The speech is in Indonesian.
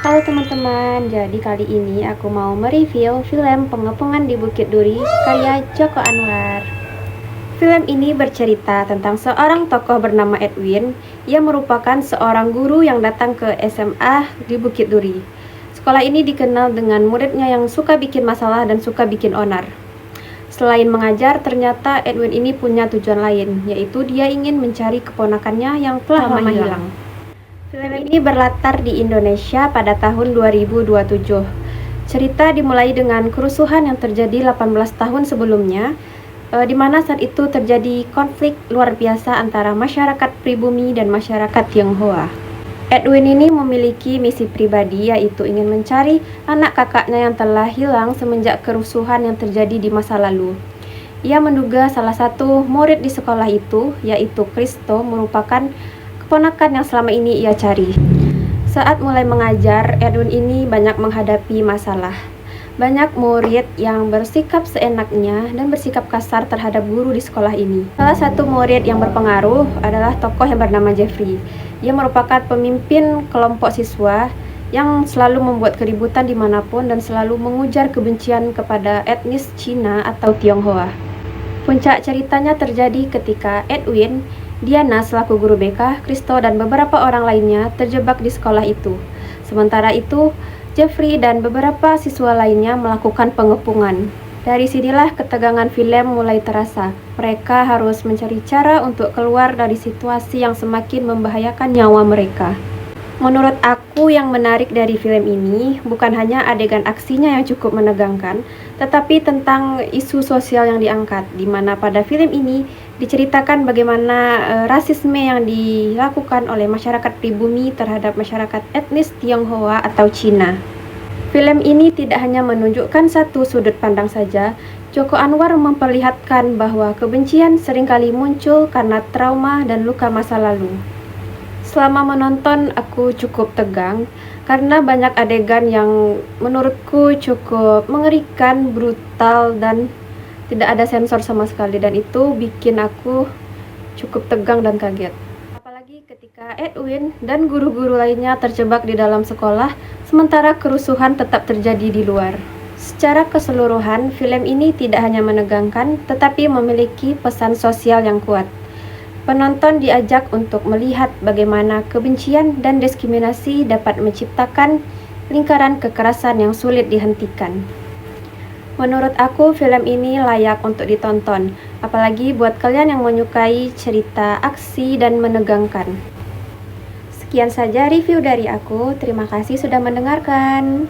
Halo teman-teman, jadi kali ini aku mau mereview film Pengepungan di Bukit Duri karya Joko Anwar. Film ini bercerita tentang seorang tokoh bernama Edwin yang merupakan seorang guru yang datang ke SMA di Bukit Duri. Sekolah ini dikenal dengan muridnya yang suka bikin masalah dan suka bikin onar. Selain mengajar, ternyata Edwin ini punya tujuan lain, yaitu dia ingin mencari keponakannya yang telah lama hilang. Film ini berlatar di Indonesia pada tahun 2027. Cerita dimulai dengan kerusuhan yang terjadi 18 tahun sebelumnya, di mana saat itu terjadi konflik luar biasa antara masyarakat pribumi dan masyarakat Tionghoa. Edwin ini memiliki misi pribadi, yaitu ingin mencari anak kakaknya yang telah hilang semenjak kerusuhan yang terjadi di masa lalu. Ia menduga salah satu murid di sekolah itu, yaitu Kristo, merupakan keponakan yang selama ini ia cari. Saat mulai mengajar, Edwin ini banyak menghadapi masalah. Banyak murid yang bersikap seenaknya dan bersikap kasar terhadap guru di sekolah ini. Salah satu murid yang berpengaruh adalah tokoh yang bernama Jeffrey. Ia merupakan pemimpin kelompok siswa yang selalu membuat keributan dimanapun dan selalu mengujar kebencian kepada etnis Cina atau Tionghoa. Puncak ceritanya terjadi ketika Edwin, Diana selaku guru BK, Kristo dan beberapa orang lainnya terjebak di sekolah itu. Sementara itu, Jeffrey dan beberapa siswa lainnya melakukan pengepungan. Dari sinilah ketegangan film mulai terasa. Mereka harus mencari cara untuk keluar dari situasi yang semakin membahayakan nyawa mereka. Menurut aku, yang menarik dari film ini bukan hanya adegan aksinya yang cukup menegangkan, tetapi tentang isu sosial yang diangkat, di mana pada film ini diceritakan bagaimana rasisme yang dilakukan oleh masyarakat pribumi terhadap masyarakat etnis Tionghoa atau Cina. Film ini tidak hanya menunjukkan satu sudut pandang saja. Joko Anwar memperlihatkan bahwa kebencian seringkali muncul karena trauma dan luka masa lalu. Selama menonton, aku cukup tegang karena banyak adegan yang menurutku cukup mengerikan, brutal, dan tidak ada sensor sama sekali, dan itu bikin aku cukup tegang dan kaget. Apalagi ketika Edwin dan guru-guru lainnya terjebak di dalam sekolah, sementara kerusuhan tetap terjadi di luar. Secara keseluruhan, film ini tidak hanya menegangkan, tetapi memiliki pesan sosial yang kuat. Penonton diajak untuk melihat bagaimana kebencian dan diskriminasi dapat menciptakan lingkaran kekerasan yang sulit dihentikan. Menurut aku, film ini layak untuk ditonton, apalagi buat kalian yang menyukai cerita aksi dan menegangkan. Sekian saja review dari aku, terima kasih sudah mendengarkan.